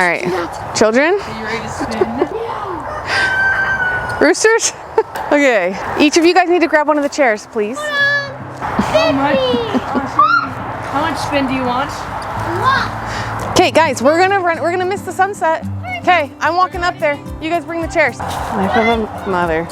All right, children? Are you ready to spin? Roosters? Okay, each of you guys need to grab one of the chairs, please. How much spin do you want? Okay, guys, we're gonna miss the sunset. Okay, I'm walking up there. You guys bring the chairs. Life of a mother.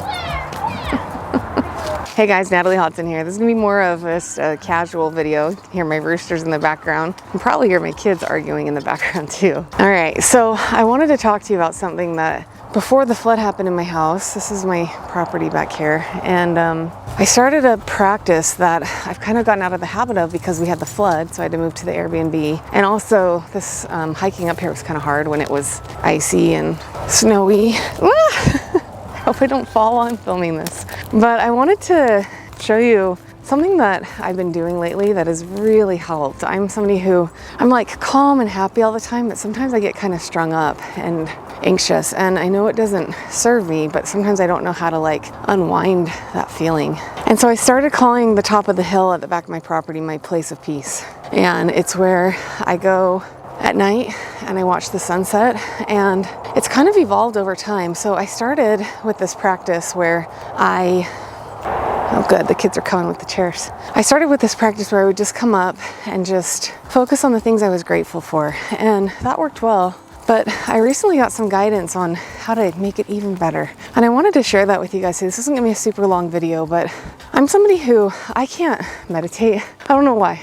Hey guys, Natalie Hodson here. This is gonna be more of a casual video. You can hear my roosters in the background. You can probably hear my kids arguing in the background too. All right, so I wanted to talk to you about something that before the flood happened in my house. This is my property back here, and I started a practice that I've kind of gotten out of the habit of because we had the flood, so I had to move to the Airbnb. And also this hiking up here was kind of hard when it was icy and snowy. I hope I don't fall while I'm filming this. But I wanted to show you something that I've been doing lately that has really helped. I'm somebody who, I'm like calm and happy all the time, but sometimes I get kind of strung up and anxious, and I know it doesn't serve me, but sometimes I don't know how to like unwind that feeling. And so I started calling the top of the hill at the back of my property my place of peace. And it's where I go at night and I watch the sunset, and it's kind of evolved over time. So I started with this practice where oh good, the kids are coming with the chairs. I started with this practice where I would just come up and just focus on the things I was grateful for, and that worked well. But I recently got some guidance on how to make it even better. And I wanted to share that with you guys. So this isn't gonna be a super long video, but I'm somebody who, I can't meditate. I don't know why.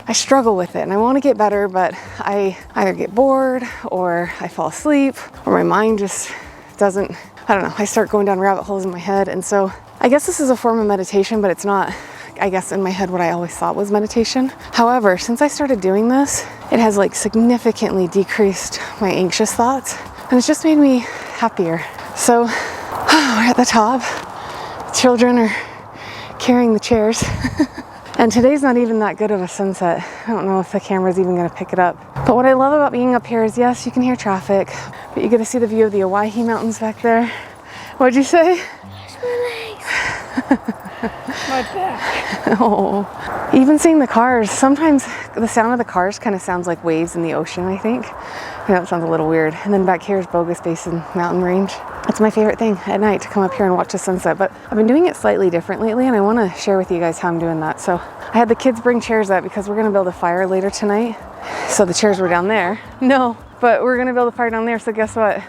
I struggle with it, and I wanna get better, but I either get bored or I fall asleep or my mind just doesn't, I don't know, I start going down rabbit holes in my head. And so I guess this is a form of meditation, but it's not, I guess, in my head what I always thought was meditation. However, since I started doing this, it has like significantly decreased my anxious thoughts, and it's just made me happier. So we're at the top. The children are carrying the chairs. And today's not even that good of a sunset. I don't know if the camera's even gonna pick it up. But what I love about being up here is, yes, you can hear traffic, but you get to see the view of the Owyhee Mountains back there. What'd you say? My back. Oh, even seeing the cars, sometimes the sound of the cars kind of sounds like waves in the ocean, I think. I know it sounds a little weird. And then back here is Bogus Basin Mountain Range. That's my favorite thing at night, to come up here and watch the sunset. But I've been doing it slightly different lately, and I want to share with you guys how I'm doing that. So I had the kids bring chairs up because we're going to build a fire later tonight. So the chairs were down there. No, but we're going to build a fire down there. So guess what?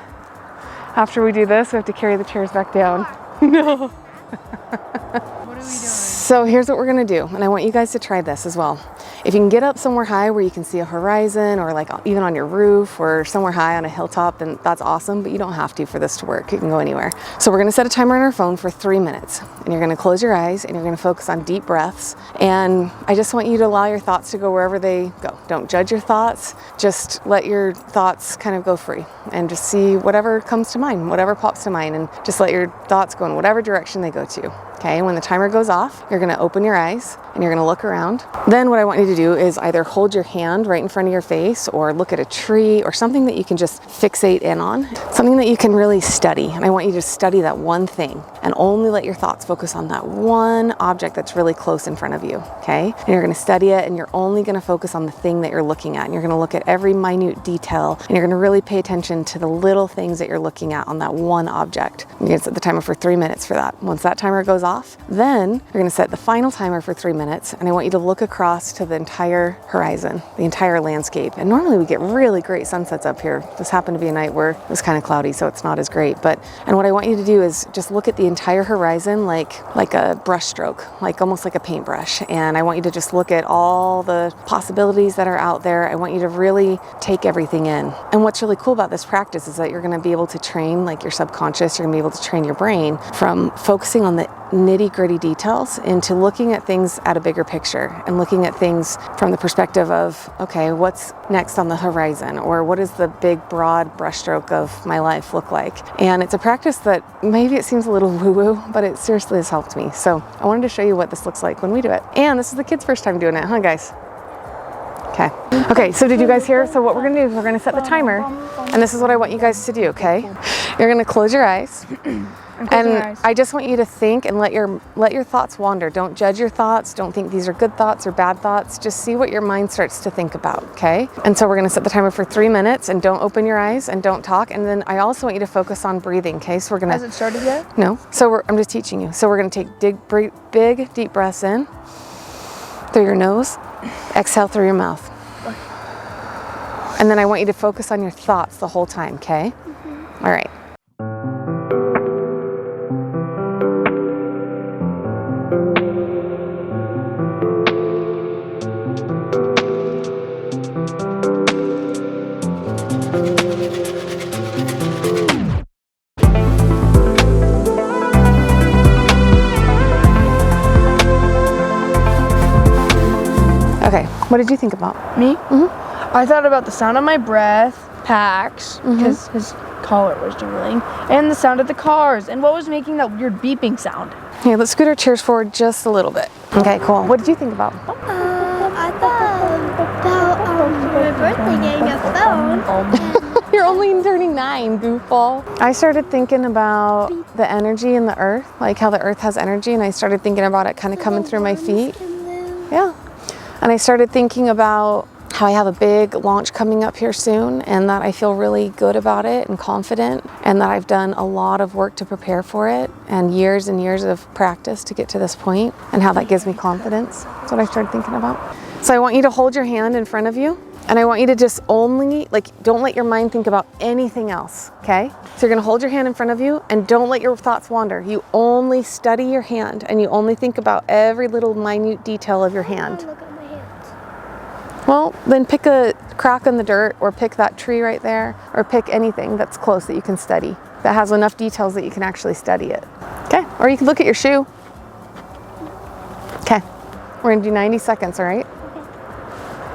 After we do this, we have to carry the chairs back down. No. What are we doing? So here's what we're gonna do, and I want you guys to try this as well. If you can get up somewhere high where you can see a horizon, or like even on your roof or somewhere high on a hilltop, then that's awesome, but you don't have to for this to work. You can go anywhere. So we're gonna set a timer on our phone for 3 minutes, and you're gonna close your eyes and you're gonna focus on deep breaths. And I just want you to allow your thoughts to go wherever they go. Don't judge your thoughts, just let your thoughts kind of go free and just see whatever comes to mind, whatever pops to mind, and just let your thoughts go in whatever direction they go to. Okay, when the timer goes off, you're gonna open your eyes and you're gonna look around. Then what I want you to do is either hold your hand right in front of your face, or look at a tree or something that you can just fixate in on, something that you can really study. And I want you to study that one thing and only let your thoughts focus on that one object that's really close in front of you, okay? And you're gonna study it, and you're only gonna focus on the thing that you're looking at, and you're gonna look at every minute detail, and you're gonna really pay attention to the little things that you're looking at on that one object. You're gonna set the timer for 3 minutes for that. Once that timer goes off, then you're gonna set the final timer for 3 minutes, and I want you to look across to the entire horizon, the entire landscape. And normally we get really great sunsets up here. This happened to be a night where it was kind of cloudy, so it's not as great. And what I want you to do is just look at the entire horizon like a brush stroke, like almost like a paintbrush. And I want you to just look at all the possibilities that are out there. I want you to really take everything in. And what's really cool about this practice is that you're gonna be able to train like your subconscious, you're gonna be able to train your brain from focusing on the nitty-gritty details into looking at things at a bigger picture, and looking at things from the perspective of, okay, what's next on the horizon, or what does the big broad brushstroke of my life look like? And it's a practice that maybe it seems a little woo-woo, but it seriously has helped me. So I wanted to show you what this looks like when we do it. And this is the kids' first time doing it, huh guys? Okay, so did you guys hear? So what we're gonna do is we're gonna set the timer, and this is what I want you guys to do, okay? You're gonna close your eyes, I'm closing my And eyes. I just want you to think and let your thoughts wander. Don't judge your thoughts. Don't think these are good thoughts or bad thoughts. Just see what your mind starts to think about, okay? And so we're gonna set the timer for 3 minutes, and don't open your eyes and don't talk. And then I also want you to focus on breathing, okay? So we're gonna— Has it started yet? No. So I'm just teaching you. So we're gonna take big, deep breaths in through your nose, exhale through your mouth. And then I want you to focus on your thoughts the whole time, okay? All right. Okay, what did you think about? Me? I thought about the sound of my breath, Pax, because his collar was jingling, and the sound of the cars, and what was making that weird beeping sound. Okay, let's scoot our chairs forward just a little bit. Okay, cool. What did you think about? I thought about my birthday getting a phone. You're only turning 9, goofball. I started thinking about the energy in the earth, like how the earth has energy, and I started thinking about it kind of coming through my feet. Yeah. And I started thinking about how I have a big launch coming up here soon, and that I feel really good about it and confident, and that I've done a lot of work to prepare for it and years of practice to get to this point, and how that gives me confidence. That's what I started thinking about. So I want you to hold your hand in front of you, and I want you to just only, don't let your mind think about anything else, okay? So you're gonna hold your hand in front of you, and don't let your thoughts wander. You only study your hand, and you only think about every little minute detail of your hand. Look at my hands. Well, then pick a crack in the dirt, or pick that tree right there, or pick anything that's close that you can study, that has enough details that you can actually study it. Okay, or you can look at your shoe. Okay, we're gonna do 90 seconds, all right?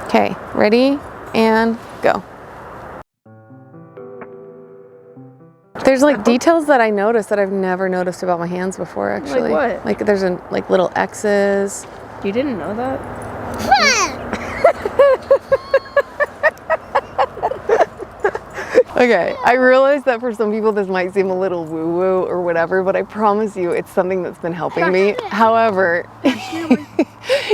Okay, ready, and go. There's like details that I noticed that I've never noticed about my hands before, actually. Like what? Like there's like little X's. You didn't know that? Okay, I realize that for some people this might seem a little woo-woo or whatever, but I promise you it's something that's been helping me. However,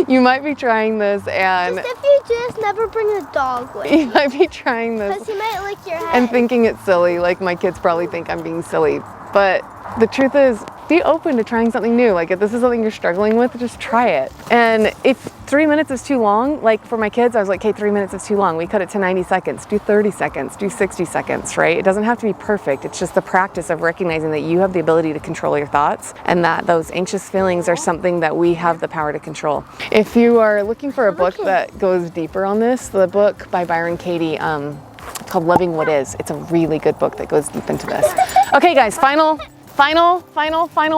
you might be trying this and Just if you just never bring the dog with you you. might be trying this Because he might lick your head. and thinking it's silly, like my kids probably think I'm being silly. But the truth is, be open to trying something new. Like if this is something you're struggling with, just try it. And if 3 minutes is too long, like for my kids, I was like, okay, 3 minutes is too long. We cut it to 90 seconds, do 30 seconds, do 60 seconds, right? It doesn't have to be perfect. It's just the practice of recognizing that you have the ability to control your thoughts, and that those anxious feelings are something that we have the power to control. If you are looking for a book that goes deeper on this, the book by Byron Katie, called Loving What Is. It's a really good book that goes deep into this. Okay guys, final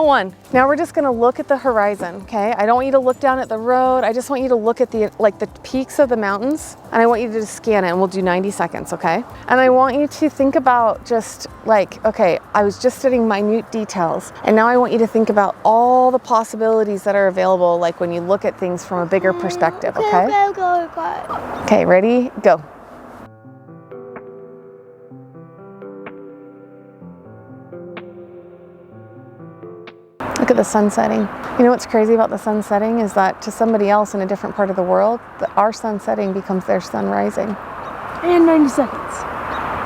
one. Now we're just gonna look at the horizon, okay? I don't want you to look down at the road. I just want you to look at the peaks of the mountains, and I want you to just scan it, and we'll do 90 seconds, okay? And I want you to think about just like, okay, I was just studying minute details, and now I want you to think about all the possibilities that are available, like when you look at things from a bigger perspective, okay? Go. Okay, ready, go. Look at the sun setting. You know what's crazy about the sun setting is that to somebody else in a different part of the world, our sun setting becomes their sun rising. And 90 seconds.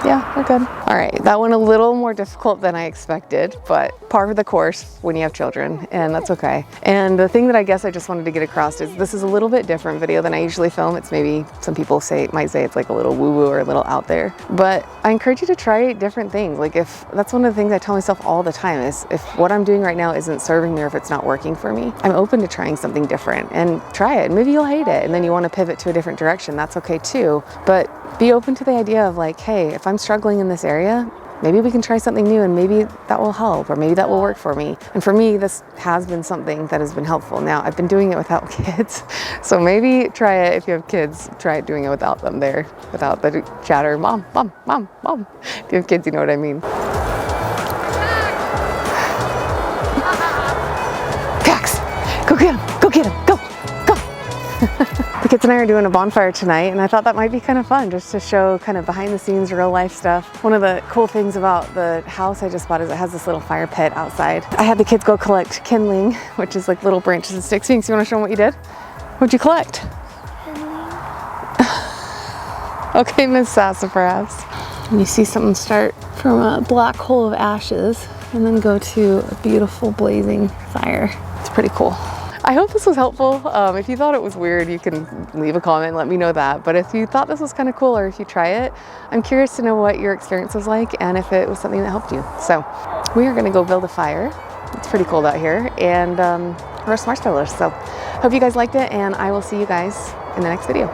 Yeah, we're good. All right, that one a little more difficult than I expected, but par for the course when you have children, and that's okay. And the thing that I guess I just wanted to get across is this is a little bit different video than I usually film. It's maybe, some people might say it's like a little woo-woo or a little out there, but I encourage you to try different things. Like that's one of the things I tell myself all the time is if what I'm doing right now isn't serving me or if it's not working for me, I'm open to trying something different and try it. Maybe you'll hate it and then you want to pivot to a different direction. That's okay too, but be open to the idea of like, hey, if I'm struggling in this area, maybe we can try something new and maybe that will help, or maybe that will work for me. And for me, this has been something that has been helpful. Now, I've been doing it without kids, so maybe try it if you have kids. Try doing it without them there, without the chatter, mom, mom, mom, mom. If you have kids, you know what I mean. Pax, go get him, go, go. The kids and I are doing a bonfire tonight, and I thought that might be kind of fun just to show kind of behind the scenes real life stuff. One of the cool things about the house I just bought is it has this little fire pit outside. I had the kids go collect kindling, which is like little branches and sticks. Sphinx, you want to show them what you did? What'd you collect? Okay, Miss Sassafras. And you see something start from a black hole of ashes and then go to a beautiful blazing fire. It's pretty cool. I hope this was helpful. If you thought it was weird, you can leave a comment and let me know that. But if you thought this was kind of cool, or if you try it, I'm curious to know what your experience was like and if it was something that helped you. So we are gonna go build a fire. It's pretty cold out here, and roast marshmallows. So hope you guys liked it, and I will see you guys in the next video.